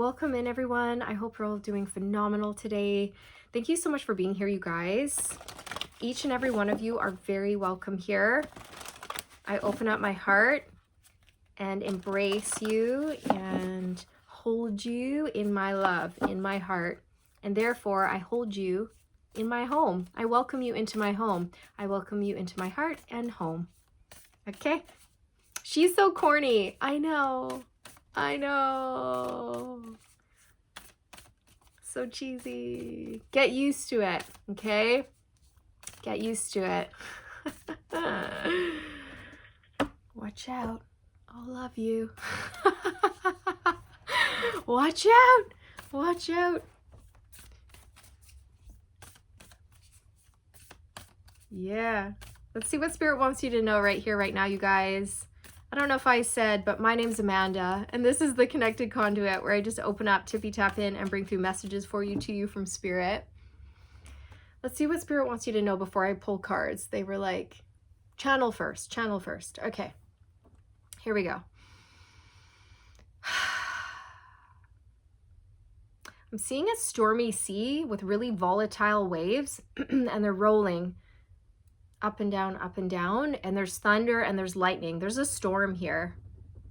Welcome in, everyone. I hope you're all doing phenomenal today. Thank you so much for being here, you guys. Each and every one of you are very welcome here. I open up my heart and embrace you and hold you in my love, in my heart. And therefore, I hold you in my home. I welcome you into my home. I welcome you into my heart and home. Okay? She's so corny. I know. So cheesy. Get used to it, okay? Get used to it. Watch out. I'll love you. Watch out. Watch out. Yeah. Let's see what Spirit wants you to know right here, right now, you guys. I don't know if I said, but my name's Amanda, and this is the Connected Conduit, where I just open up, tippy tap in, and bring through messages for you, to you from Spirit. Let's see what Spirit wants you to know before I pull cards. They were like, channel first, channel first. Okay, here we go. I'm seeing a stormy sea with really volatile waves, and they're rolling up and down, and there's thunder and there's lightning. There's a storm here,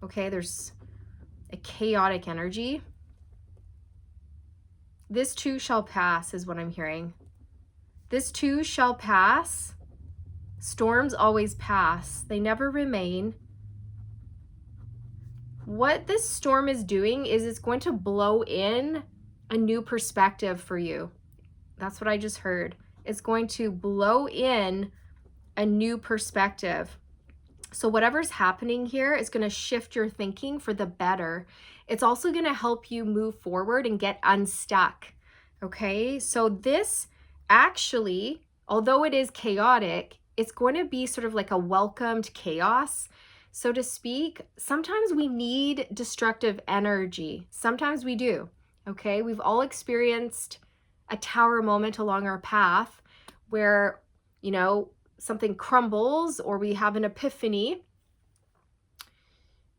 okay? There's a chaotic energy. This too shall pass is what I'm hearing. This too shall pass. Storms always pass. They never remain. What this storm is doing is it's going to blow in a new perspective for you. That's what I just heard. It's going to blow in a new perspective. So whatever's happening here is going to shift your thinking for the better. It's also going to help you move forward and get unstuck. Okay, so this actually, although it is chaotic, it's going to be sort of like a welcomed chaos, so to speak. Sometimes we need destructive energy. Sometimes we do. Okay, we've all experienced a tower moment along our path where, you know, something crumbles or we have an epiphany.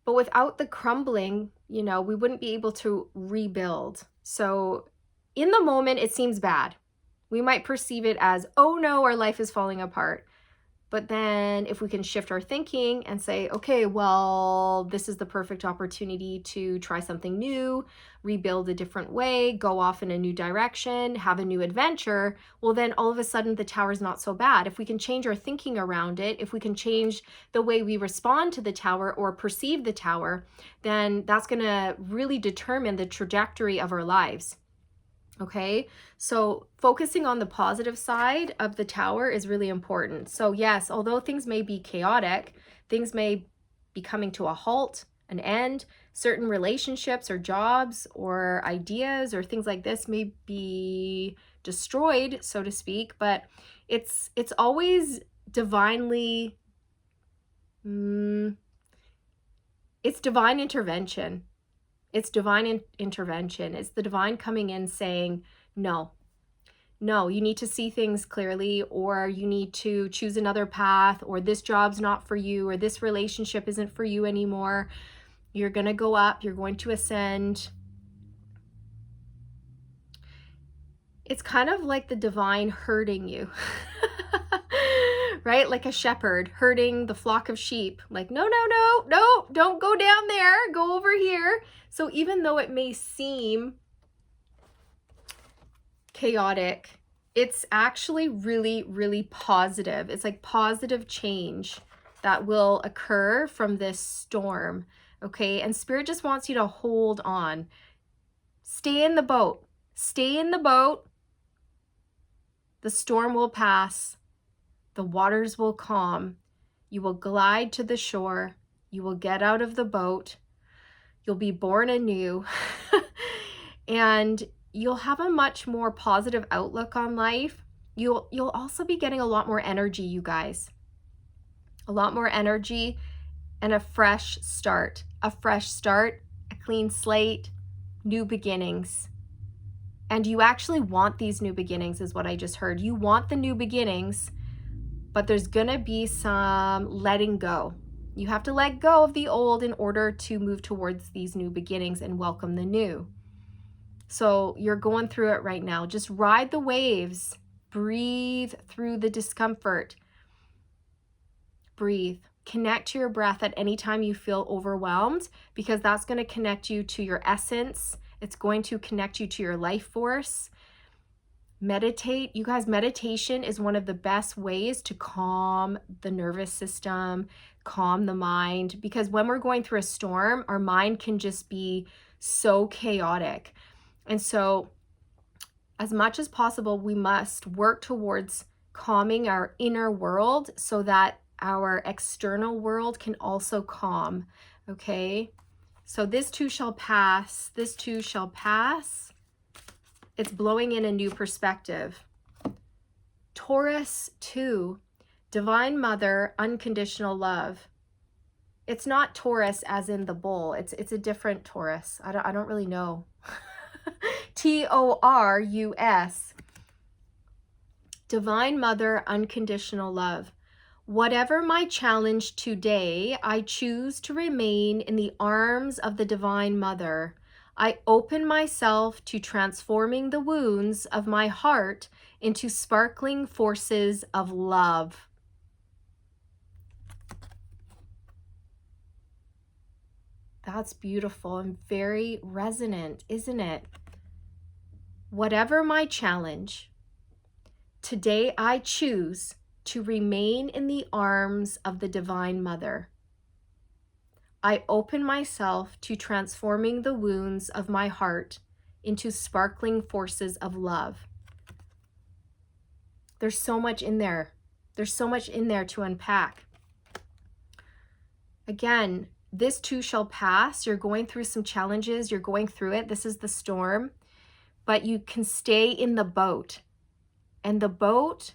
But without the crumbling, you know, we wouldn't be able to rebuild. So in the moment, it seems bad. We might perceive it as, oh no, our life is falling apart. But then if we can shift our thinking and say, okay, well, this is the perfect opportunity to try something new, rebuild a different way, go off in a new direction, have a new adventure, well, then all of a sudden the tower's not so bad. If we can change our thinking around it, if we can change the way we respond to the tower or perceive the tower, then that's going to really determine the trajectory of our lives. Okay, so focusing on the positive side of the tower is really important. So yes, although things may be chaotic, things may be coming to a halt, an end, certain relationships or jobs or ideas or things like this may be destroyed, so to speak, but it's always divinely, it's divine intervention. It's divine intervention. It's the divine coming in saying, no, you need to see things clearly, or you need to choose another path, or this job's not for you, or this relationship isn't for you anymore. You're going to go up. You're going to ascend. It's kind of like the divine herding you, right? Like a shepherd herding the flock of sheep. Like, no, don't go down there. Go over here. So even though it may seem chaotic, it's actually really, really positive. It's like positive change that will occur from this storm. Okay. And Spirit just wants you to hold on. Stay in the boat. Stay in the boat. The storm will pass. The waters will calm. You will glide to the shore. You will get out of the boat. You'll be born anew. And you'll have a much more positive outlook on life. You'll also be getting a lot more energy, you guys. A lot more energy and a fresh start. A fresh start, a clean slate, new beginnings. And you actually want these new beginnings, is what I just heard. You want the new beginnings, but there's gonna be some letting go. You have to let go of the old in order to move towards these new beginnings and welcome the new. So you're going through it right now. Just ride the waves. Breathe through the discomfort. Breathe. Connect to your breath at any time you feel overwhelmed, because that's going to connect you to your essence. It's going to connect you to your life force. Meditate. You guys, meditation is one of the best ways to calm the nervous system, calm the mind, because when we're going through a storm, our mind can just be so chaotic. And so as much as possible, we must work towards calming our inner world so that our external world can also calm. Okay? So this too shall pass. This too shall pass. It's blowing in a new perspective. Taurus 2, Divine Mother, unconditional love. It's not Taurus as in the bull. It's a different Taurus. I don't really know. Taurus. Divine Mother, unconditional love. Whatever my challenge today, I choose to remain in the arms of the Divine Mother. I open myself to transforming the wounds of my heart into sparkling forces of love. That's beautiful and very resonant, isn't it? Whatever my challenge, today I choose to remain in the arms of the Divine Mother. I open myself to transforming the wounds of my heart into sparkling forces of love. There's so much in there. There's so much in there to unpack. Again, this too shall pass. You're going through some challenges. You're going through it. This is the storm. But you can stay in the boat. And the boat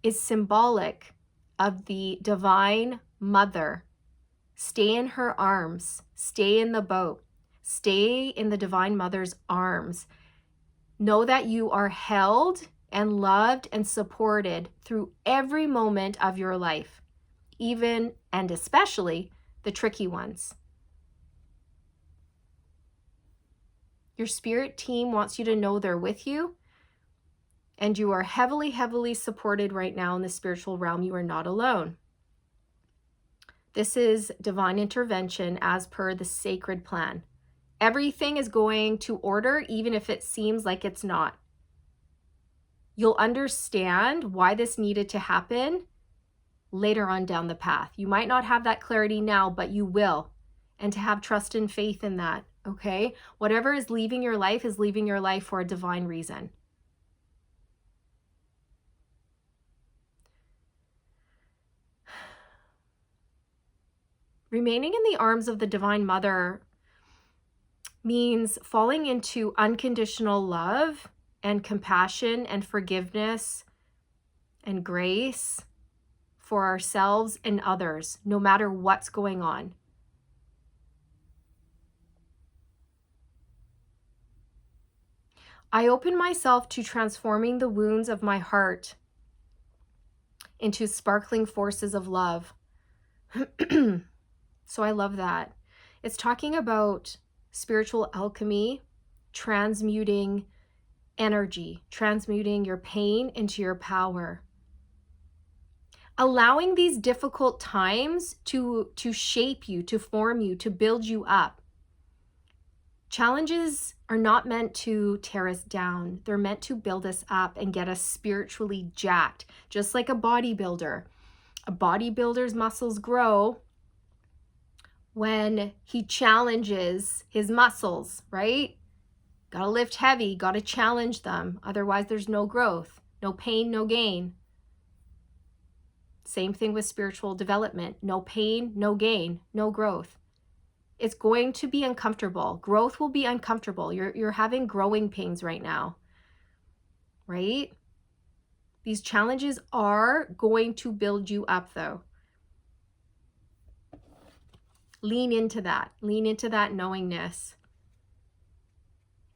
is symbolic of the Divine Mother. Stay in her arms. Stay in the boat. Stay in the Divine Mother's arms. Know that you are held and loved and supported through every moment of your life, even and especially the tricky ones. Your spirit team wants you to know they're with you, and you are heavily, heavily supported right now in the spiritual realm. You are not alone. This is divine intervention as per the sacred plan. Everything is going to order, even if it seems like it's not. You'll understand why this needed to happen later on down the path. You might not have that clarity now, but you will. And to have trust and faith in that, okay? Whatever is leaving your life is leaving your life for a divine reason. Remaining in the arms of the Divine Mother means falling into unconditional love and compassion and forgiveness and grace for ourselves and others, no matter what's going on. I open myself to transforming the wounds of my heart into sparkling forces of love. So I love that. It's talking about spiritual alchemy, transmuting energy, transmuting your pain into your power. Allowing these difficult times to shape you, to form you, to build you up. Challenges are not meant to tear us down. They're meant to build us up and get us spiritually jacked, just like a bodybuilder. A bodybuilder's muscles grow when he challenges his muscles, right? Gotta lift heavy, gotta challenge them. Otherwise, there's no growth, no pain, no gain. Same thing with spiritual development. No pain, no gain, no growth. It's going to be uncomfortable. Growth will be uncomfortable. You're having growing pains right now, right? These challenges are going to build you up though. Lean into that knowingness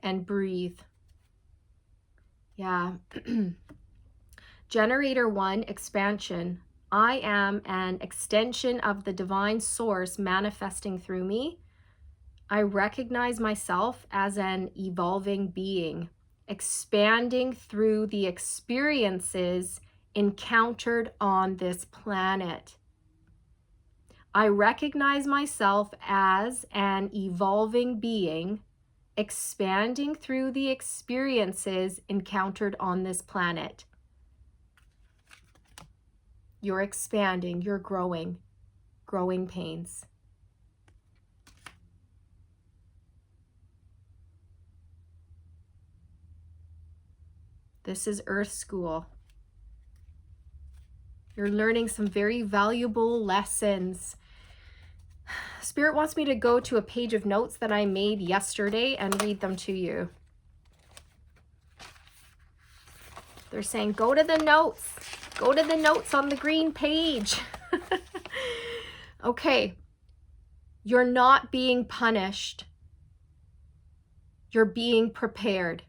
and breathe. Yeah. Generator 1, expansion. I am an extension of the divine source manifesting through me. I recognize myself as an evolving being, expanding through the experiences encountered on this planet. I recognize myself as an evolving being, expanding through the experiences encountered on this planet. You're expanding, you're growing pains. This is Earth School. You're learning some very valuable lessons. Spirit wants me to go to a page of notes that I made yesterday and read them to you. They're saying, go to the notes. Go to the notes on the green page. Okay. You're not being punished. You're being prepared.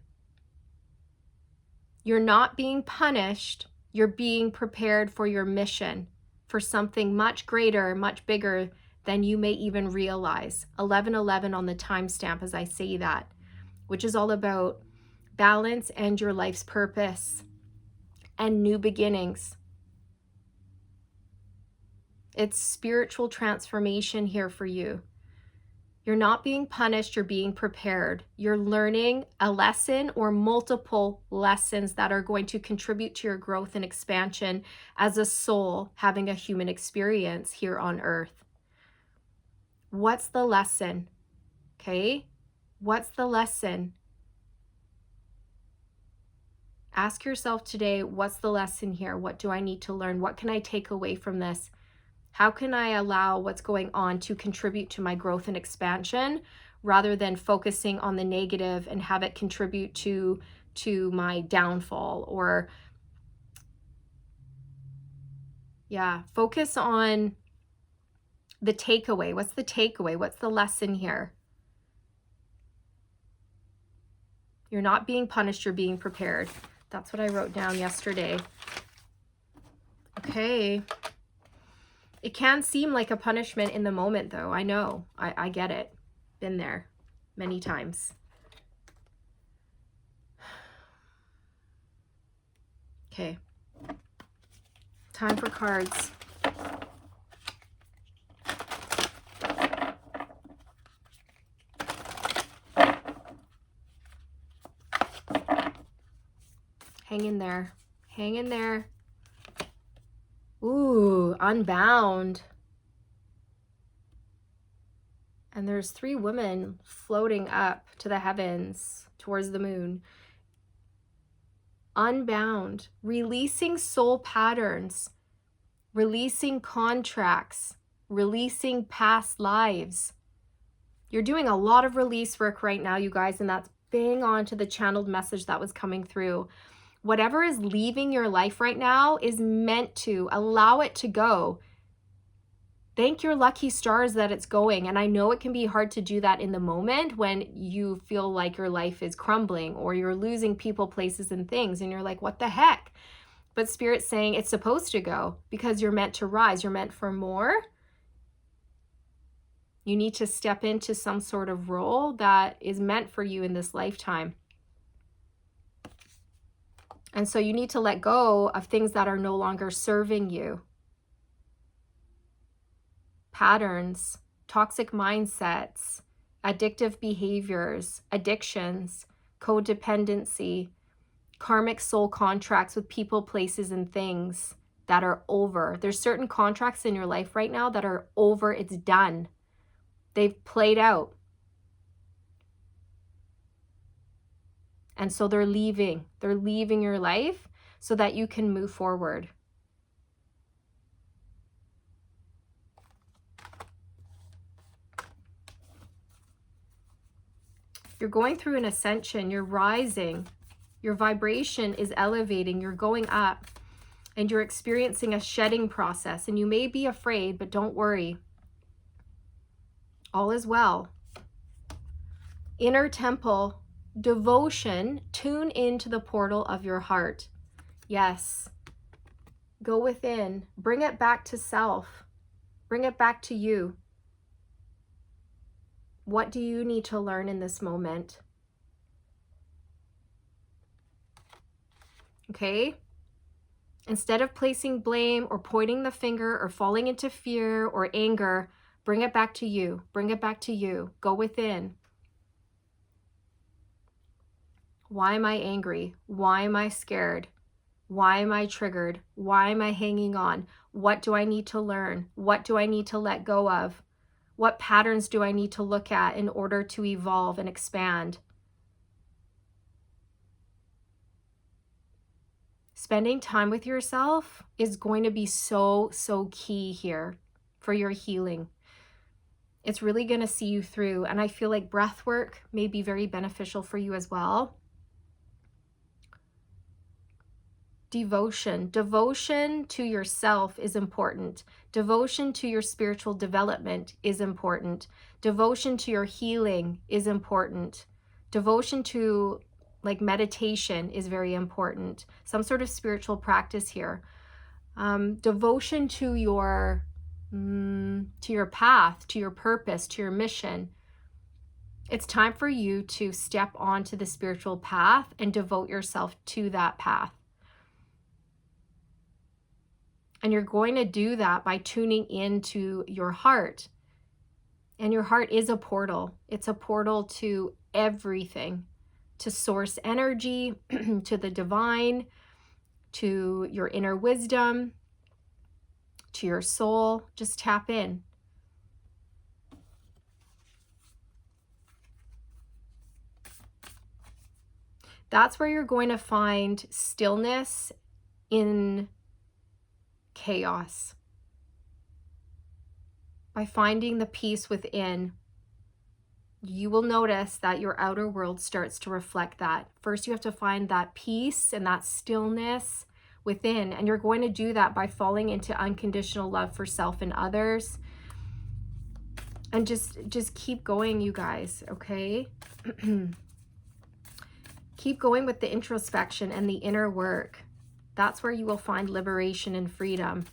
You're not being punished. You're being prepared for your mission, for something much greater, much bigger than you may even realize. 11:11 on the timestamp as I say that, which is all about balance and your life's purpose and new beginnings. It's spiritual transformation here for you. You're not being punished, you're being prepared. You're learning a lesson or multiple lessons that are going to contribute to your growth and expansion as a soul having a human experience here on earth. What's the lesson? Okay? What's the lesson? Ask yourself today, what's the lesson here? What do I need to learn? What can I take away from this? How can I allow what's going on to contribute to my growth and expansion rather than focusing on the negative and have it contribute to my downfall? Or focus on the takeaway. What's the takeaway? What's the lesson here? You're not being punished, you're being prepared. That's what I wrote down yesterday. Okay. It can seem like a punishment in the moment, though. I know. I get it. Been there many times. Okay. Time for cards. Hang in there. Hang in there. Ooh, Unbound. And there's 3 women floating up to the heavens towards the moon. Unbound, releasing soul patterns, releasing contracts, releasing past lives. You're doing a lot of release work right now, you guys, and that's bang on to the channeled message that was coming through. Whatever is leaving your life right now is meant to. Allow it to go. Thank your lucky stars that it's going. And I know it can be hard to do that in the moment when you feel like your life is crumbling or you're losing people, places, and things. And you're like, what the heck? But Spirit's saying it's supposed to go because you're meant to rise. You're meant for more. You need to step into some sort of role that is meant for you in this lifetime. And so you need to let go of things that are no longer serving you. Patterns, toxic mindsets, addictive behaviors, addictions, codependency, karmic soul contracts with people, places, and things that are over. There's certain contracts in your life right now that are over. It's done. They've played out. And so they're leaving. They're leaving your life so that you can move forward. You're going through an ascension. You're rising. Your vibration is elevating. You're going up. And you're experiencing a shedding process. And you may be afraid, but don't worry. All is well. Inner temple. Devotion, tune into the portal of your heart. Yes. Go within. Bring it back to self. Bring it back to you. What do you need to learn in this moment? Okay? Instead of placing blame or pointing the finger or falling into fear or anger, bring it back to you. Bring it back to you. Go within. Why am I angry? Why am I scared? Why am I triggered? Why am I hanging on? What do I need to learn? What do I need to let go of? What patterns do I need to look at in order to evolve and expand? Spending time with yourself is going to be so key here for your healing. It's really going to see you through. And I feel like breath work may be very beneficial for you as well. Devotion to yourself is important. Devotion to your spiritual development is important. Devotion to your healing is important. Devotion to like meditation is very important. Some sort of spiritual practice here. Devotion to your path, to your purpose, to your mission. It's time for you to step onto the spiritual path and devote yourself to that path. And you're going to do that by tuning into your heart. And your heart is a portal. It's a portal to everything, to source energy, to the divine, to your inner wisdom, to your soul. Just tap in. That's where you're going to find stillness in chaos. By finding the peace within, you will notice that your outer world starts to reflect that. First, you have to find that peace and that stillness within, and you're going to do that by falling into unconditional love for self and others. And just keep going, you guys, okay? Keep going with the introspection and the inner work. That's where you will find liberation and freedom.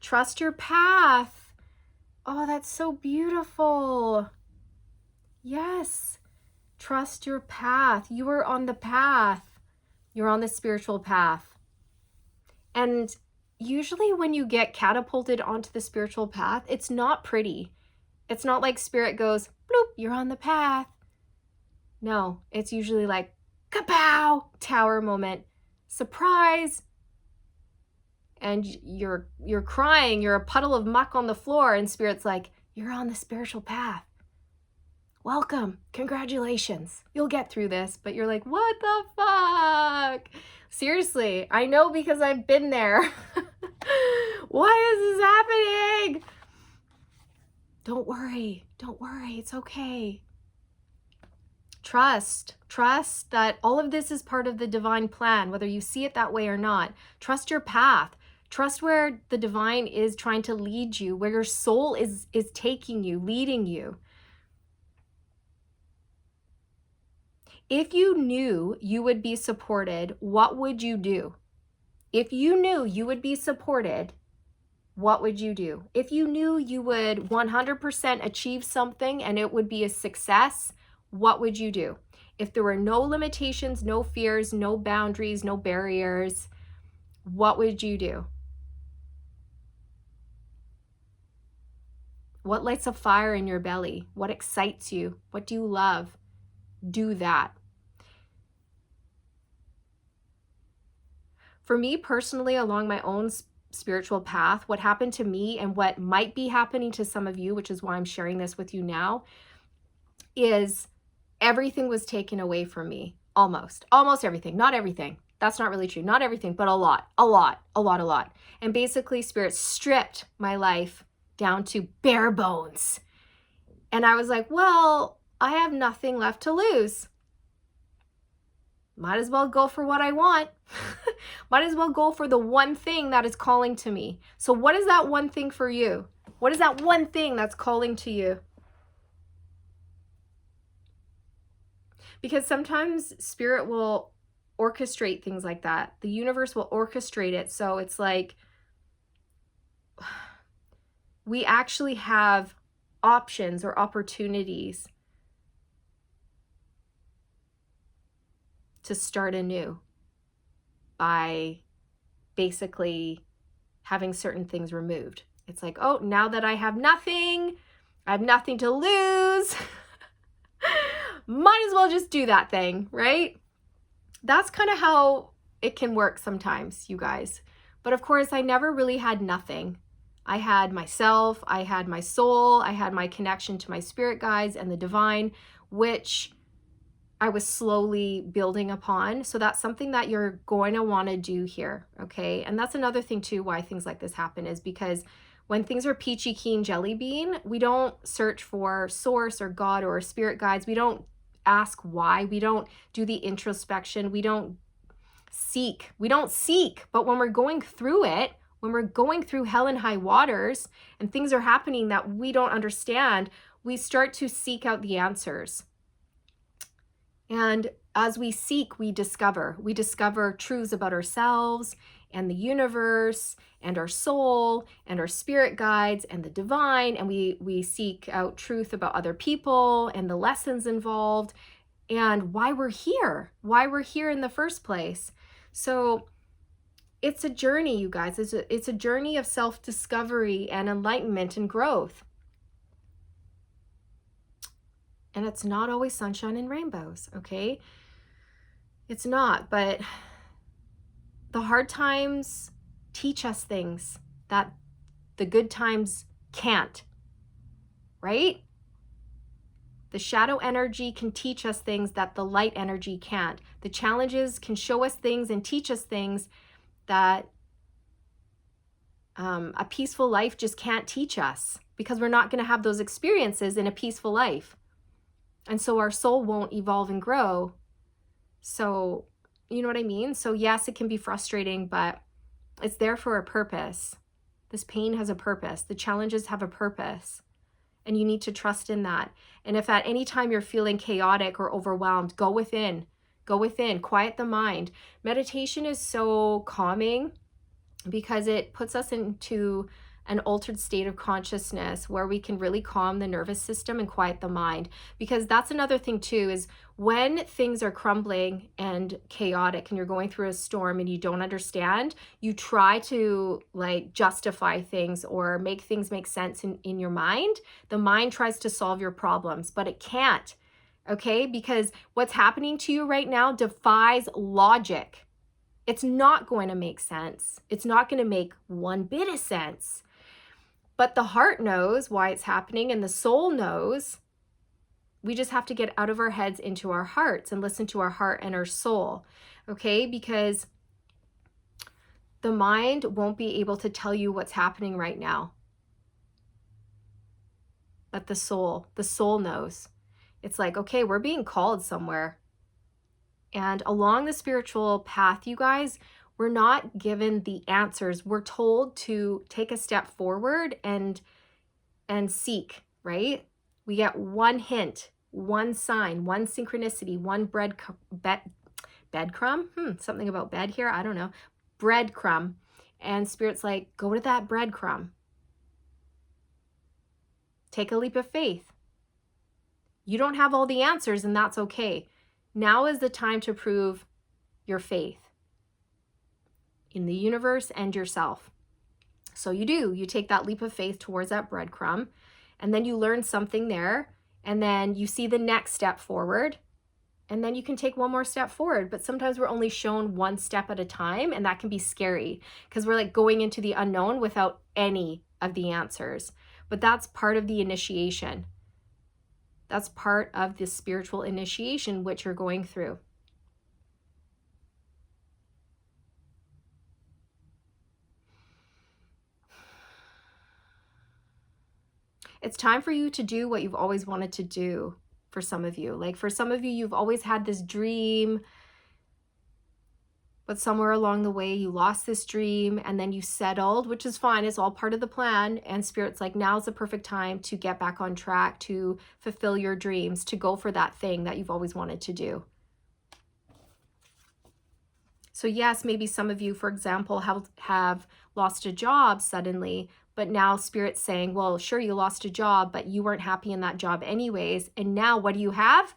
Trust your path. Oh, that's so beautiful. Yes. Trust your path. You are on the path. You're on the spiritual path. And usually when you get catapulted onto the spiritual path, it's not pretty. It's not like spirit goes, bloop, you're on the path. No, it's usually like, kapow, tower moment, surprise. And you're crying, you're a puddle of muck on the floor, and spirit's like, you're on the spiritual path. Welcome, congratulations, you'll get through this. But you're like, what the fuck? Seriously, I know because I've been there. Why is this happening? Don't worry, it's okay. Trust that all of this is part of the divine plan, whether you see it that way or not. Trust your path. Trust where the divine is trying to lead you, where your soul is taking you, leading you. If you knew you would be supported, what would you do? If you knew you would be supported, what would you do? If you knew you would 100% achieve something and it would be a success, what would you do? If there were no limitations, no fears, no boundaries, no barriers, what would you do? What lights a fire in your belly? What excites you? What do you love? Do that. For me personally, along my own spiritual path, what happened to me and what might be happening to some of you, which is why I'm sharing this with you now, is everything was taken away from me. Almost everything. Not everything. That's not really true. Not everything, but a lot. And basically, spirit stripped my life down to bare bones. And I was like, well, I have nothing left to lose. Might as well go for what I want. Might as well go for the one thing that is calling to me. So what is that one thing for you? What is that one thing that's calling to you? Because sometimes spirit will orchestrate things like that. The universe will orchestrate it. So it's like, we actually have options or opportunities to start anew by basically having certain things removed. It's like, oh, now that I have nothing to lose. Might as well just do that thing, right? That's kind of how it can work sometimes, you guys. But of course, I never really had nothing. I had myself, I had my soul, I had my connection to my spirit guides and the divine, which I was slowly building upon. So that's something that you're going to want to do here, okay? And that's another thing too, why things like this happen, is because when things are peachy keen jelly bean, we don't search for source or God or spirit guides. We don't ask why. We don't do the introspection. We don't seek. But when we're going through it, when we're going through hell and high waters and things are happening that we don't understand, we start to seek out the answers. And as we seek, we discover truths about ourselves and the universe and our soul and our spirit guides and the divine. And we seek out truth about other people and the lessons involved and why we're here in the first place. So it's a journey, you guys. It's a journey of self-discovery and enlightenment and growth. And it's not always sunshine and rainbows, okay? It's not, but the hard times teach us things that the good times can't, right? The shadow energy can teach us things that the light energy can't. The challenges can show us things and teach us things that a peaceful life just can't teach us, because we're not going to have those experiences in a peaceful life. And so our soul won't evolve and grow. So, you know what I mean? So yes, it can be frustrating, but it's there for a purpose. This pain has a purpose. The challenges have a purpose. And you need to trust in that. And if at any time you're feeling chaotic or overwhelmed, go within, quiet the mind. Meditation is so calming because it puts us into an altered state of consciousness where we can really calm the nervous system and quiet the mind. Because that's another thing too, is when things are crumbling and chaotic and you're going through a storm and you don't understand, you try to like justify things or make things make sense in your mind. The mind tries to solve your problems, but it can't, okay? Because what's happening to you right now defies logic. It's not going to make sense. It's not going to make one bit of sense. But the heart knows why it's happening and the soul knows. We just have to get out of our heads into our hearts and listen to our heart and our soul, okay? Because the mind won't be able to tell you what's happening right now. But the soul knows. It's like, okay, we're being called somewhere. And along the spiritual path, you guys, we're not given the answers. We're told to take a step forward and seek, right? We get one hint, one sign, one synchronicity, one breadcrumb. Something about bed here. I don't know. Breadcrumb. And Spirit's like, go to that breadcrumb. Take a leap of faith. You don't have all the answers, and that's okay. Now is the time to prove your faith in the universe and yourself. So you take that leap of faith towards that breadcrumb, and then you learn something there, and then you see the next step forward, and then you can take one more step forward. But sometimes we're only shown one step at a time, and that can be scary because we're like going into the unknown without any of the answers. But that's part of the initiation. That's part of the spiritual initiation which you're going through. It's time for you to do what you've always wanted to do for some of you. Like for some of you, you've always had this dream, but somewhere along the way you lost this dream and then you settled, which is fine. It's all part of the plan. And Spirit's like, now's the perfect time to get back on track, to fulfill your dreams, to go for that thing that you've always wanted to do. So yes, maybe some of you, for example, have lost a job suddenly, But now Spirit's saying, well, sure, you lost a job, but you weren't happy in that job anyways. And now what do you have?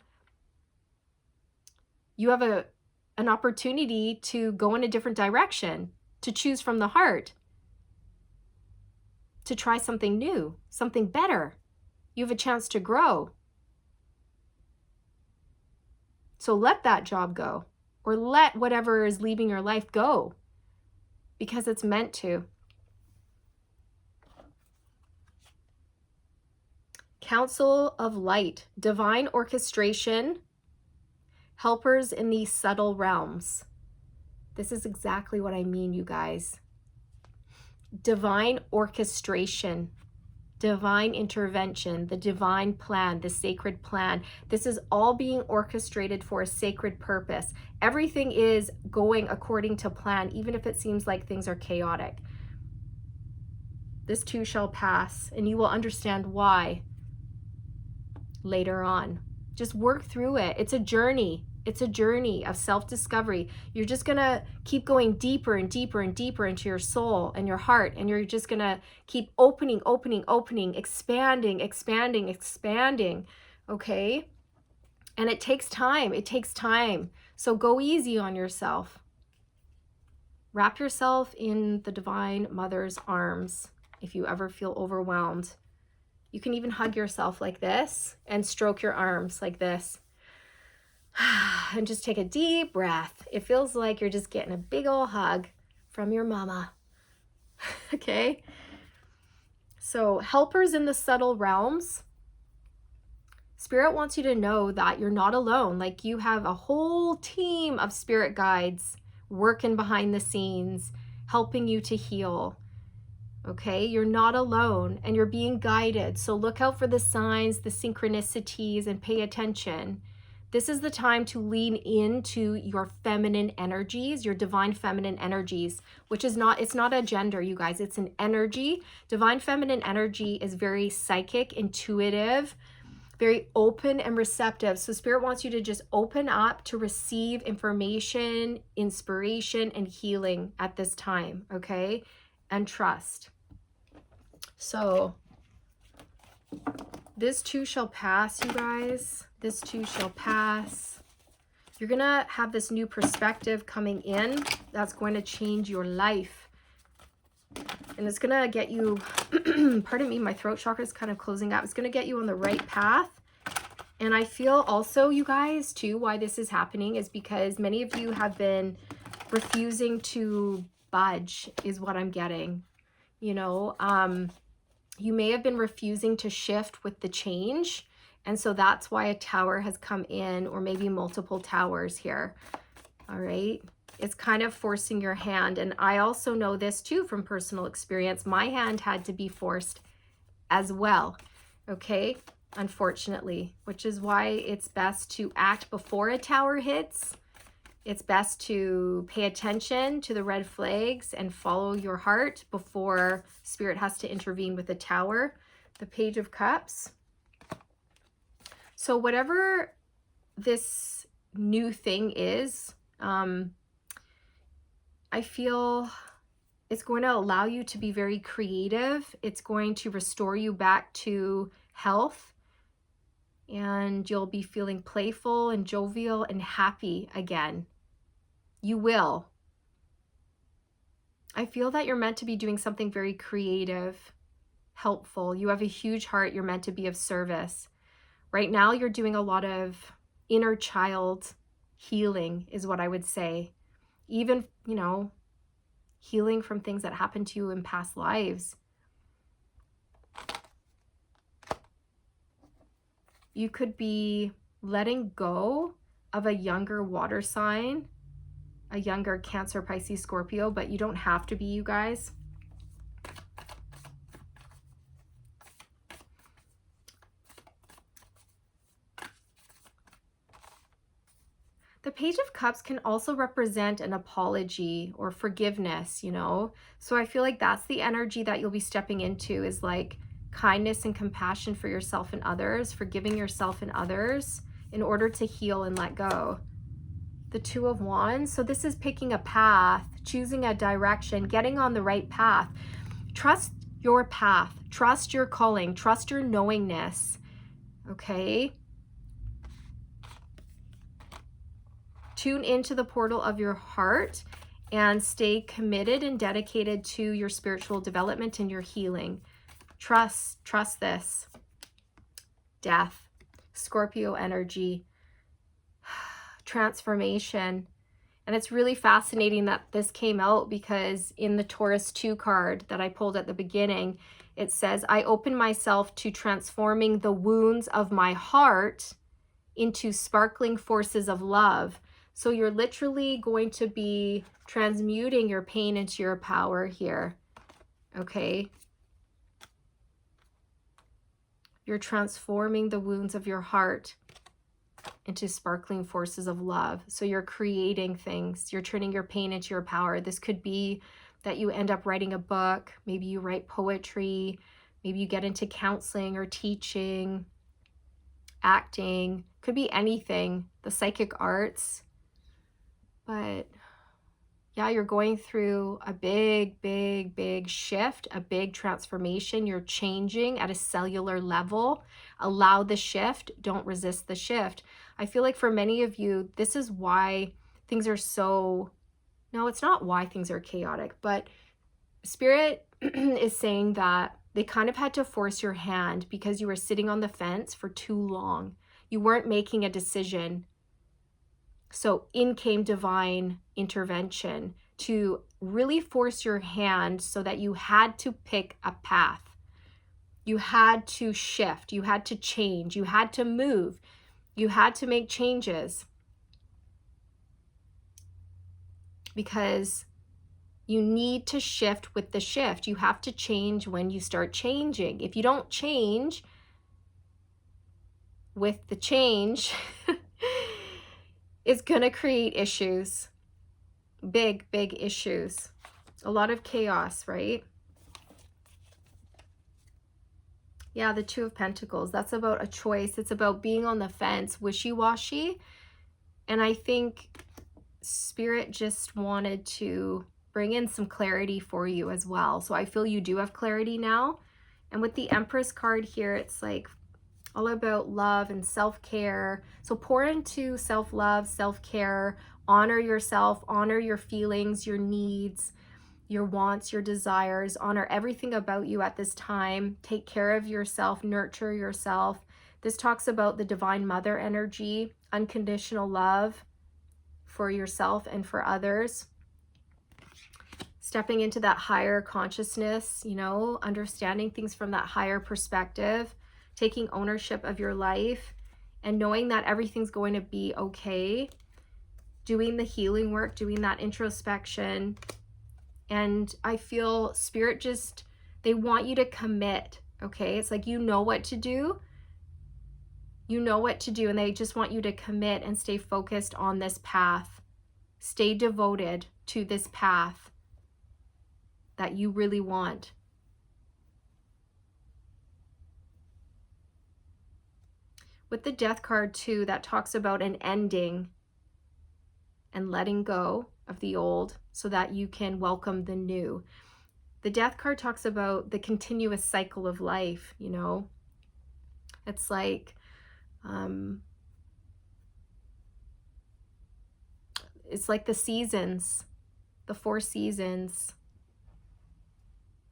You have an opportunity to go in a different direction, to choose from the heart, to try something new, something better. You have a chance to grow. So let that job go, or let whatever is leaving your life go, because it's meant to. Council of Light, divine orchestration, helpers in these subtle realms. This is exactly what I mean, you guys. Divine orchestration, divine intervention, the divine plan, the sacred plan. This is all being orchestrated for a sacred purpose. Everything is going according to plan, even if it seems like things are chaotic. This too shall pass, and you will understand why later on. Just work through it. It's a journey. It's a journey of self-discovery. You're just going to keep going deeper and deeper and deeper into your soul and your heart. And you're just going to keep opening, expanding, expanding, expanding. Okay? And it takes time. It takes time. So go easy on yourself. Wrap yourself in the Divine Mother's arms if you ever feel overwhelmed. You can even hug yourself like this and stroke your arms like this. And just take a deep breath. It feels like you're just getting a big old hug from your mama. Okay? So, helpers in the subtle realms. Spirit wants you to know that you're not alone. Like, you have a whole team of spirit guides working behind the scenes, helping you to heal. Okay, you're not alone and you're being guided. So look out for the signs, the synchronicities, and pay attention. This is the time to lean into your feminine energies, your divine feminine energies, which is not, it's not a gender, you guys, it's an energy. Divine feminine energy is very psychic, intuitive, very open and receptive. So Spirit wants you to just open up to receive information, inspiration, and healing at this time, okay? And trust. So this too shall pass, you guys. This too shall pass. You're going to have this new perspective coming in that's going to change your life. And it's going to get you, pardon me, my throat chakra is kind of closing up. It's going to get you on the right path. And I feel also, you guys, too, why this is happening is because many of you have been refusing to budge, is what I'm getting. You know, you may have been refusing to shift with the change. And so that's why a tower has come in, or maybe multiple towers here. All right. It's kind of forcing your hand. And I also know this too from personal experience. My hand had to be forced as well. Okay. Unfortunately, which is why it's best to act before a tower hits. It's best to pay attention to the red flags and follow your heart before Spirit has to intervene with the tower. The Page of Cups. So whatever this new thing is, I feel it's going to allow you to be very creative. It's going to restore you back to health. And you'll be feeling playful and jovial and happy again. You will. I feel that you're meant to be doing something very creative, helpful. You have a huge heart. You're meant to be of service. Right now, you're doing a lot of inner child healing, is what I would say. Even, you know, healing from things that happened to you in past lives. You could be letting go of a younger water sign, a younger Cancer, Pisces, Scorpio, but you don't have to be, you guys. The Page of Cups can also represent an apology or forgiveness, you know? So I feel like that's the energy that you'll be stepping into, is like kindness and compassion for yourself and others, forgiving yourself and others in order to heal and let go. The Two of Wands. So this is picking a path, choosing a direction, getting on the right path. Trust your path. Trust your calling. Trust your knowingness. Okay? Tune into the portal of your heart and stay committed and dedicated to your spiritual development and your healing. Trust this. Death, Scorpio energy, transformation. And it's really fascinating that this came out, because in the Taurus 2 card that I pulled at the beginning, it says, I open myself to transforming the wounds of my heart into sparkling forces of love. So you're literally going to be transmuting your pain into your power here. Okay? You're transforming the wounds of your heart into sparkling forces of love. So you're creating things. You're turning your pain into your power. This could be that you end up writing a book. Maybe you write poetry. Maybe you get into counseling or teaching, acting. Could be anything. The psychic arts. But yeah, you're going through a big shift, a big transformation. You're changing at a cellular level. Allow the shift. Don't resist the shift. I feel like for many of you, this is why things are so, no, it's not why things are chaotic, but Spirit is saying that they kind of had to force your hand because you were sitting on the fence for too long. You weren't making a decision. So in came divine intervention to really force your hand so that you had to pick a path. You had to shift. You had to change. You had to move. You had to make changes. Because you need to shift with the shift. You have to change when you start changing. If you don't change with the change, it's going to create issues. Big issues. A lot of chaos, right? Yeah, the Two of Pentacles. That's about a choice. It's about being on the fence, wishy-washy. And I think Spirit just wanted to bring in some clarity for you as well. So I feel you do have clarity now. And with the Empress card here, it's like all about love and self-care. So pour into self-love, self-care, honor yourself, honor your feelings, your needs, your wants, your desires, honor everything about you at this time. Take care of yourself, nurture yourself. This talks about the Divine Mother energy, unconditional love for yourself and for others. Stepping into that higher consciousness, you know, understanding things from that higher perspective. Taking ownership of your life and knowing that everything's going to be okay. Doing the healing work, doing that introspection. And I feel Spirit just, they want you to commit, okay? It's like you know what to do. You know what to do, and they just want you to commit and stay focused on this path. Stay devoted to this path that you really want. With the Death card too, that talks about an ending and letting go of the old so that you can welcome the new. The Death card talks about the continuous cycle of life, you know. It's like, the seasons, the 4 seasons.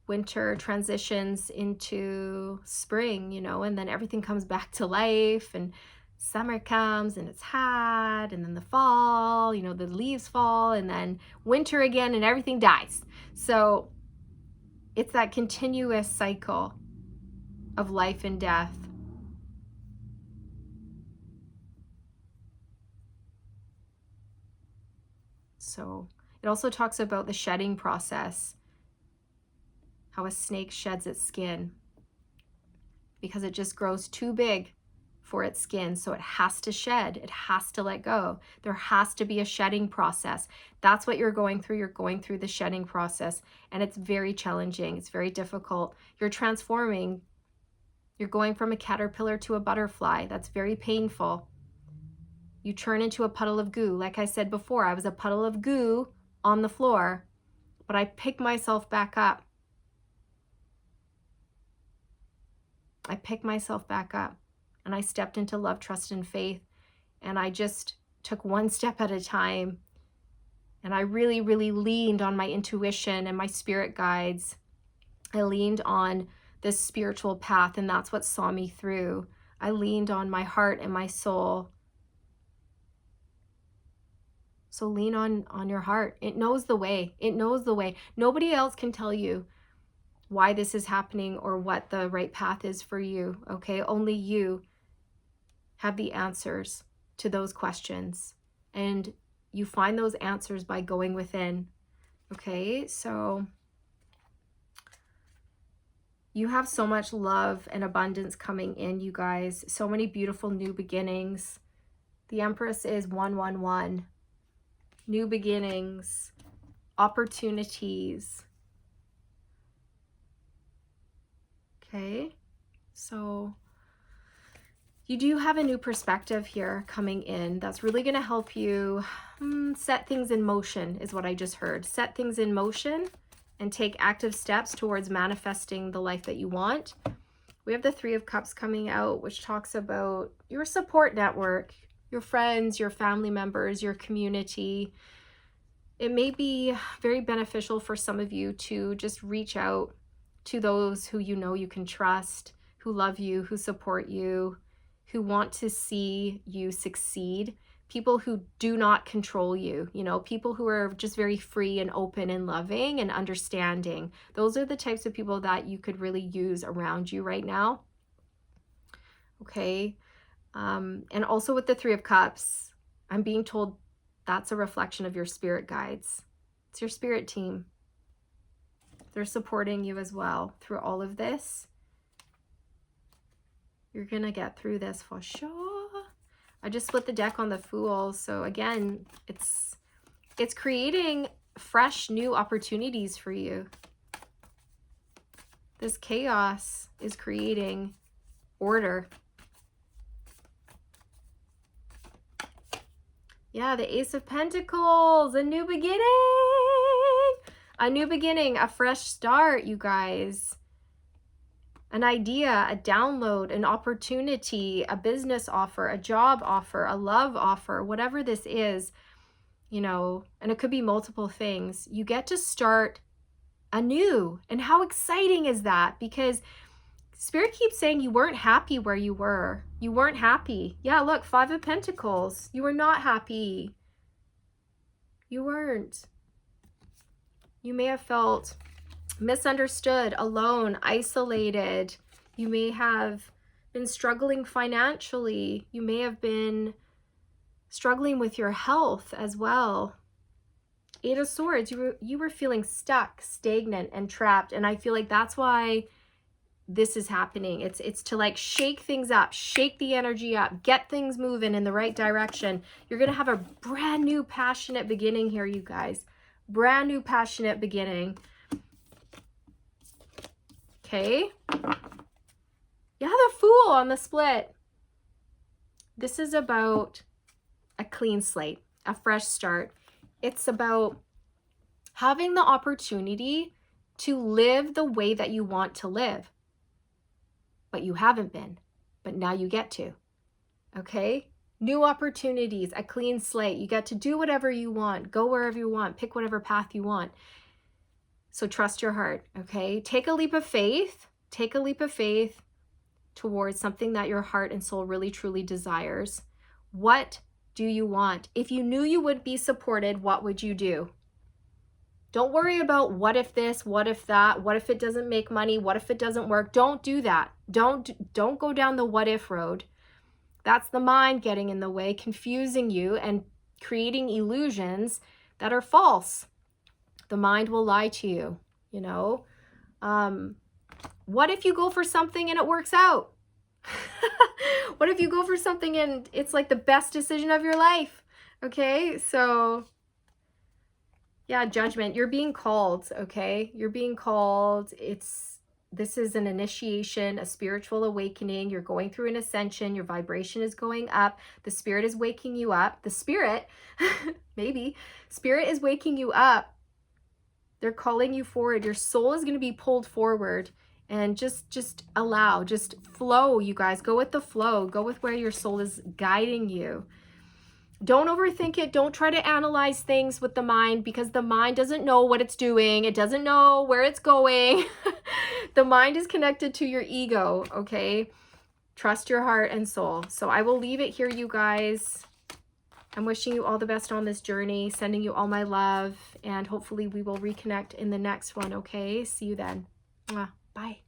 Winter transitions into spring, you know, and then everything comes back to life, and summer comes and it's hot, and then the fall, you know, the leaves fall, and then winter again and everything dies. So it's that continuous cycle of life and death. So it also talks about the shedding process. How a snake sheds its skin because it just grows too big for its skin. So it has to shed. It has to let go. There has to be a shedding process. That's what you're going through. You're going through the shedding process, and it's very challenging. It's very difficult. You're transforming. You're going from a caterpillar to a butterfly. That's very painful. You turn into a puddle of goo. Like I said before, I was a puddle of goo on the floor, but I picked myself back up. I picked myself back up and I stepped into love, trust, and faith. And I just took one step at a time. And I really, really leaned on my intuition and my spirit guides. I leaned on this spiritual path, and that's what saw me through. I leaned on my heart and my soul. So lean on your heart. It knows the way. It knows the way. Nobody else can tell you why this is happening or what the right path is for you, okay? Only you have the answers to those questions. And you find those answers by going within, okay? So you have so much love and abundance coming in, you guys. So many beautiful new beginnings. The Empress is 111. New beginnings, opportunities. Okay, so you do have a new perspective here coming in that's really going to help you set things in motion, is what I just heard. Set things in motion and take active steps towards manifesting the life that you want. We have the Three of Cups coming out, which talks about your support network, your friends, your family members, your community. It may be very beneficial for some of you to just reach out to those who you know you can trust, who love you, who support you, who want to see you succeed. People who do not control you, you know, people who are just very free and open and loving and understanding. Those are the types of people that you could really use around you right now. Okay. And also with the Three of Cups, I'm being told that's a reflection of your spirit guides. It's your spirit team. They're supporting you as well through all of this. You're going to get through this for sure. I just split the deck on the Fool. So again, it's creating fresh new opportunities for you. This chaos is creating order. Yeah, the Ace of Pentacles, a new beginning. A new beginning, a fresh start, you guys. An idea, a download, an opportunity, a business offer, a job offer, a love offer, whatever this is, you know, and it could be multiple things. You get to start anew. And how exciting is that? Because Spirit keeps saying you weren't happy where you were. You weren't happy. Yeah, look, Five of Pentacles. You were not happy. You weren't. You may have felt misunderstood, alone, isolated. You may have been struggling financially. You may have been struggling with your health as well. Eight of Swords, you were feeling stuck, stagnant, and trapped. And I feel like that's why this is happening. It's to like shake things up, shake the energy up, get things moving in the right direction. You're going to have a brand new passionate beginning here, you guys. Brand new passionate beginning. Okay. Yeah, the Fool on the split. This is about a clean slate, a fresh start. It's about having the opportunity to live the way that you want to live. But you haven't been, but now you get to. Okay? New opportunities, a clean slate. You get to do whatever you want, go wherever you want, pick whatever path you want. So trust your heart, okay? Take a leap of faith. Take a leap of faith towards something that your heart and soul really, truly desires. What do you want? If you knew you would be supported, what would you do? Don't worry about what if this, what if that, what if it doesn't make money, what if it doesn't work. Don't do that. Don't go down the what if road. That's the mind getting in the way, confusing you and creating illusions that are false. The mind will lie to you, you know. What if you go for something and it works out? What if you go for something and it's like the best decision of your life? Okay, so yeah, Judgment. You're being called, okay? You're being called. This is an initiation, a spiritual awakening. You're going through an ascension. Your vibration is going up. The Spirit is waking you up. The Spirit, maybe, Spirit is waking you up. They're calling you forward. Your soul is going to be pulled forward And just allow, just flow, you guys. Go with the flow. Go with where your soul is guiding you. Don't overthink it. Don't try to analyze things with the mind, because the mind doesn't know what it's doing. It doesn't know where it's going. The mind is connected to your ego, okay? Trust your heart and soul. So I will leave it here, you guys. I'm wishing you all the best on this journey, sending you all my love, and hopefully we will reconnect in the next one, okay? See you then. Mwah. Bye.